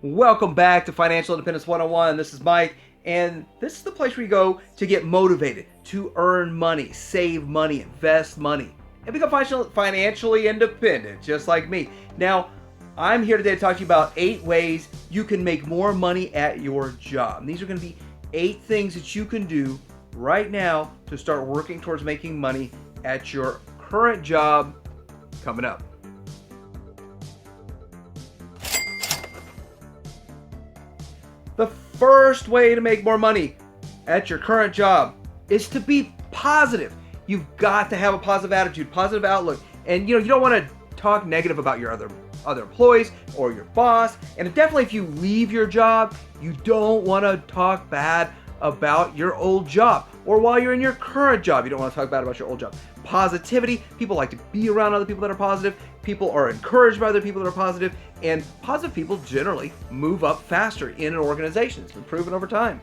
Welcome back to Financial Independence 101. This is Mike, and this is the place where you go to get motivated, to earn money, save money, invest money, and become financially independent, just like me. Now, I'm here today to talk to you about 8 ways you can make more money at your job. And these are going to be 8 things that you can do right now to start working towards making money at your current job coming up. The first way to make more money at your current job is to be positive. You've got to have a positive attitude, positive outlook. And you don't want to talk negative about your other employees or your boss. And definitely if you leave your job, you don't want to talk bad about your old job. Or while you're in your current job, you don't want to talk bad about your old job. Positivity, people like to be around other people that are positive. People are encouraged by other people that are positive, and positive people generally move up faster in an organization. It's been proven over time.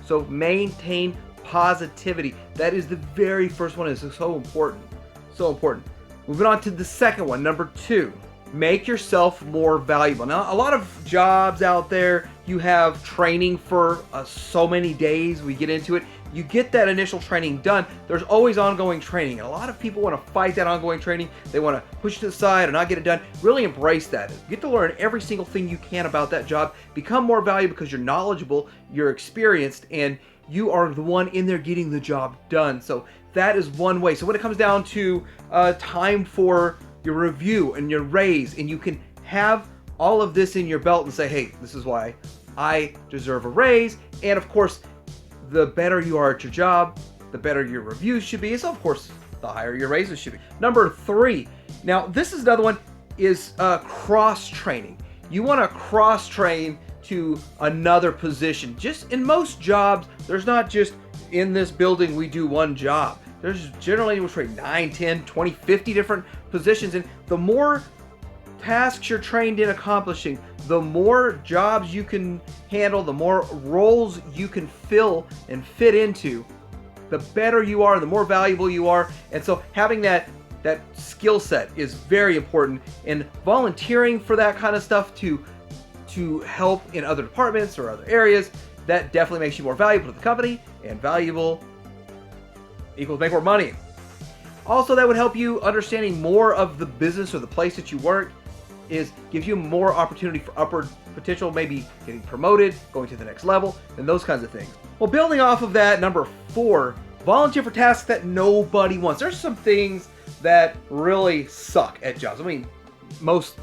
So maintain positivity. That is the very first one. It's so important. So important. Moving on to the second one, number 2. Make yourself more valuable. Now, a lot of jobs out there, you have training for so many days. We get into it. You get that initial training done. There's always ongoing training. And a lot of people want to fight that ongoing training. They want to push it to the side or not get it done. Really embrace that. You get to learn every single thing you can about that job. Become more valuable because you're knowledgeable, you're experienced, and you are the one in there getting the job done. So that is one way. So when it comes down to time for your review and your raise, and you can have all of this in your belt and say, hey, this is why I deserve a raise. And of course, the better you are at your job, the better your reviews should be. So of course, the higher your raises should be. Number 3. Now, this is another one, is cross-training. You want to cross-train to another position. Just in most jobs, there's not just in this building we do one job. There's generally 9, 10, 20, 50 different positions. And the more tasks you're trained in accomplishing, the more jobs you can handle, the more roles you can fill and fit into, the better you are, the more valuable you are. And so having that skill set is very important. And volunteering for that kind of stuff to help in other departments or other areas, that definitely makes you more valuable to the company, and valuable equals make more money. Also, that would help you understanding more of the business or the place that you work, gives you more opportunity for upward potential, maybe getting promoted, going to the next level, and those kinds of things. Well, building off of that, number 4, volunteer for tasks that nobody wants. There's some things that really suck at jobs. I mean, most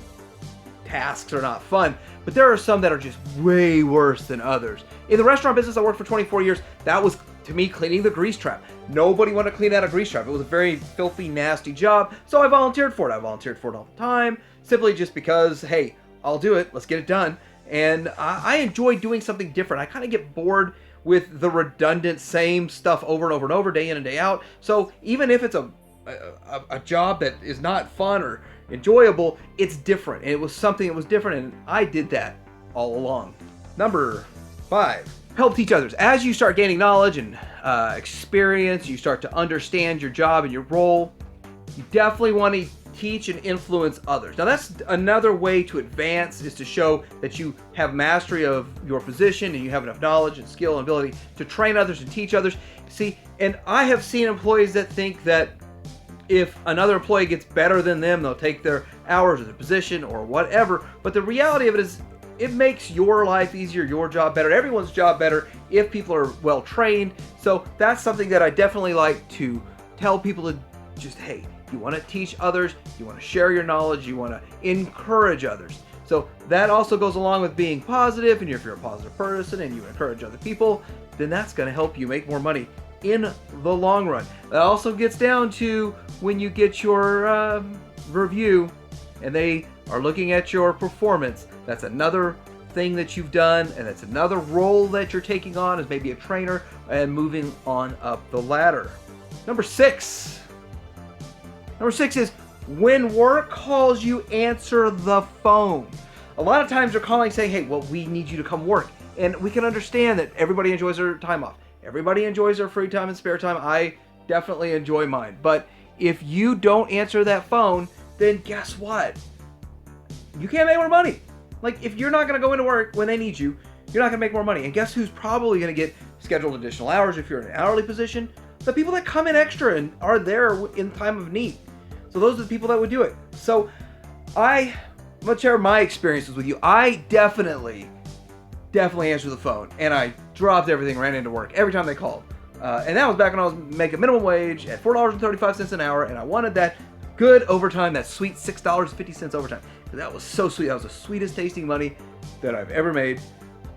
tasks are not fun, but there are some that are just way worse than others. In the restaurant business, I worked for 24 years. That was, to me, cleaning the grease trap. Nobody wanted to clean out a grease trap. It was a very filthy, nasty job, so I volunteered for it. I volunteered for it all the time, simply just because, hey, I'll do it. Let's get it done. And I enjoy doing something different. I kind of get bored with the redundant same stuff over and over and over, day in and day out. So even if it's a job that is not fun or enjoyable, it's different. And it was something that was different, and I did that all along. Number 5, help teach others. As you start gaining knowledge and experience, you start to understand your job and your role, you definitely want to teach and influence others. Now, that's another way to advance, is to show that you have mastery of your position and you have enough knowledge and skill and ability to train others and teach others. See, and I have seen employees that think that if another employee gets better than them, they'll take their hours or their position or whatever. But the reality of it is, it makes your life easier, your job better, everyone's job better if people are well trained. So that's something that I definitely like to tell people to just, hey, you want to teach others, you want to share your knowledge, you want to encourage others. So that also goes along with being positive. And if you're a positive person and you encourage other people, then that's going to help you make more money in the long run. That also gets down to when you get your review and they are looking at your performance. That's another thing that you've done, and that's another role that you're taking on as maybe a trainer and moving on up the ladder. Number 6 is when work calls you, answer the phone. A lot of times they're calling saying, hey, well, we need you to come work. And we can understand that everybody enjoys their time off. Everybody enjoys their free time and spare time. I definitely enjoy mine. But if you don't answer that phone, then guess what? You can't make more money. Like, if you're not going to go into work when they need you, you're not going to make more money. And guess who's probably going to get scheduled additional hours if you're in an hourly position? The people that come in extra and are there in time of need. So those are the people that would do it. So I'm going to share my experiences with you. I definitely answered the phone, and I dropped everything, ran into work every time they called. And that was back when I was making minimum wage at $4.35 an hour, and I wanted that good overtime, that sweet $6.50 overtime. That was so sweet. That was the sweetest tasting money that I've ever made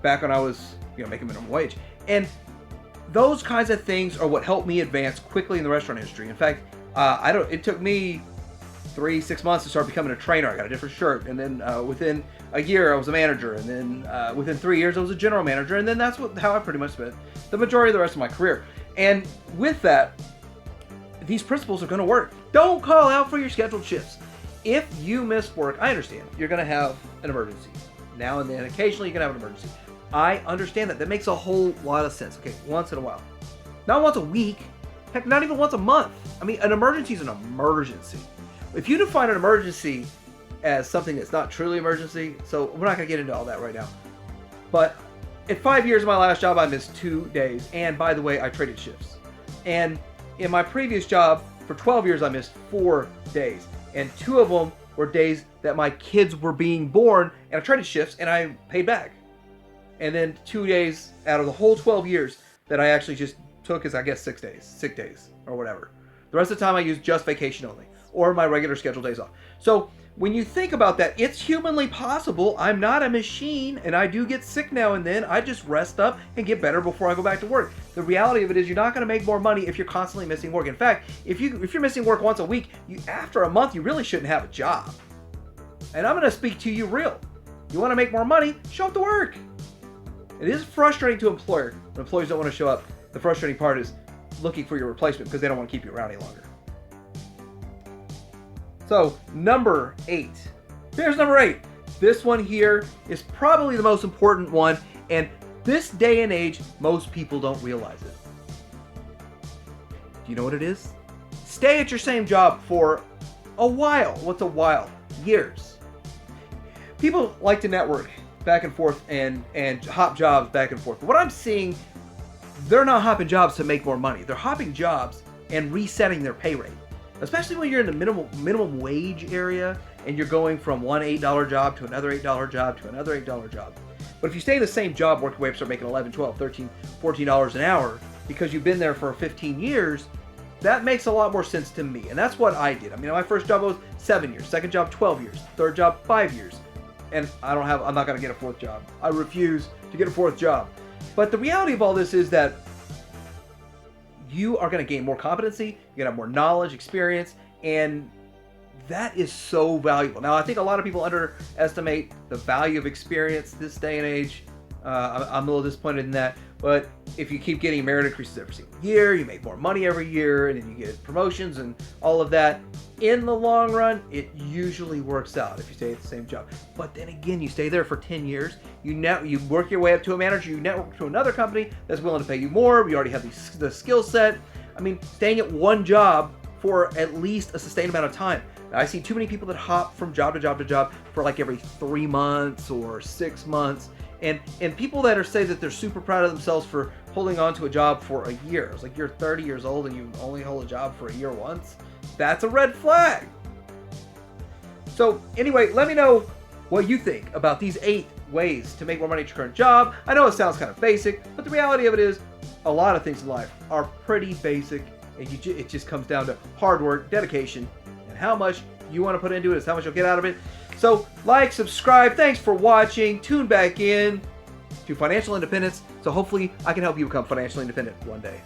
back when I was, making minimum wage. And those kinds of things are what helped me advance quickly in the restaurant industry. In fact, it took me 6 months to start becoming a trainer. I got a different shirt, and then within a year I was a manager, and then within 3 years I was a general manager, and then that's how I pretty much spent the majority of the rest of my career. And with that, these principles are going to work. Don't call out for your scheduled shifts. If you miss work, I understand you're going to have an emergency. Now and then, occasionally you can have an emergency. I understand that. That makes a whole lot of sense. Okay, once in a while. Not once a week. Heck, not even once a month. I mean, an emergency is an emergency. If you define an emergency as something that's not truly emergency, so we're not going to get into all that right now. But in 5 years of my last job, I missed 2 days. And by the way, I traded shifts. And in my previous job, for 12 years, I missed 4 days. And 2 of them were days that my kids were being born, and I traded shifts, and I paid back. And then 2 days out of the whole 12 years that I actually just took as, I guess, sick days, or whatever. The rest of the time I used just vacation only, or my regular scheduled days off. So when you think about that, it's humanly possible. I'm not a machine, and I do get sick now and then. I just rest up and get better before I go back to work. The reality of it is you're not going to make more money if you're constantly missing work. In fact, if you're missing work once a week, after a month, you really shouldn't have a job. And I'm going to speak to you real. You want to make more money? Show up to work. It is frustrating to employer when employees don't want to show up. The frustrating part is looking for your replacement because they don't want to keep you around any longer. So, number 8. Here's number 8. This one here is probably the most important one, and this day and age, most people don't realize it. Do you know what it is? Stay at your same job for a while. What's a while? Years. People like to network back and forth and hop jobs back and forth. But what I'm seeing, they're not hopping jobs to make more money. They're hopping jobs and resetting their pay rate. Especially when you're in the minimum wage area and you're going from one $8 job to another $8 job to another $8 job. But if you stay in the same job, work your way up, start making $11, $12, $13, $14 an hour because you've been there for 15 years, that makes a lot more sense to me. And that's what I did. I mean, my first job was 7 years, second job 12 years, third job 5 years. And I'm not going to get a fourth job. I refuse to get a fourth job. But the reality of all this is that you are going to gain more competency, you're going to have more knowledge, experience, and that is so valuable. Now, I think a lot of people underestimate the value of experience this day and age. I'm a little disappointed in that. But if you keep getting merit increases every single year, you make more money every year, and then you get promotions and all of that, in the long run, it usually works out if you stay at the same job. But then again, you stay there for 10 years, you work your way up to a manager, you network to another company that's willing to pay you more, you already have the skill set. I mean, staying at one job for at least a sustained amount of time. I see too many people that hop from job to job to job for like every 3 months or 6 months. And people that say that they're super proud of themselves for holding on to a job for a year. It's like you're 30 years old and you only hold a job for a year once. That's a red flag. So anyway, let me know what you think about these 8 ways to make more money at your current job. I know it sounds kind of basic, but the reality of it is a lot of things in life are pretty basic, and it just comes down to hard work, dedication, and how much you want to put into it is how much you'll get out of it. So like, subscribe, thanks for watching, tune back in to Financial Independence, so hopefully I can help you become financially independent one day.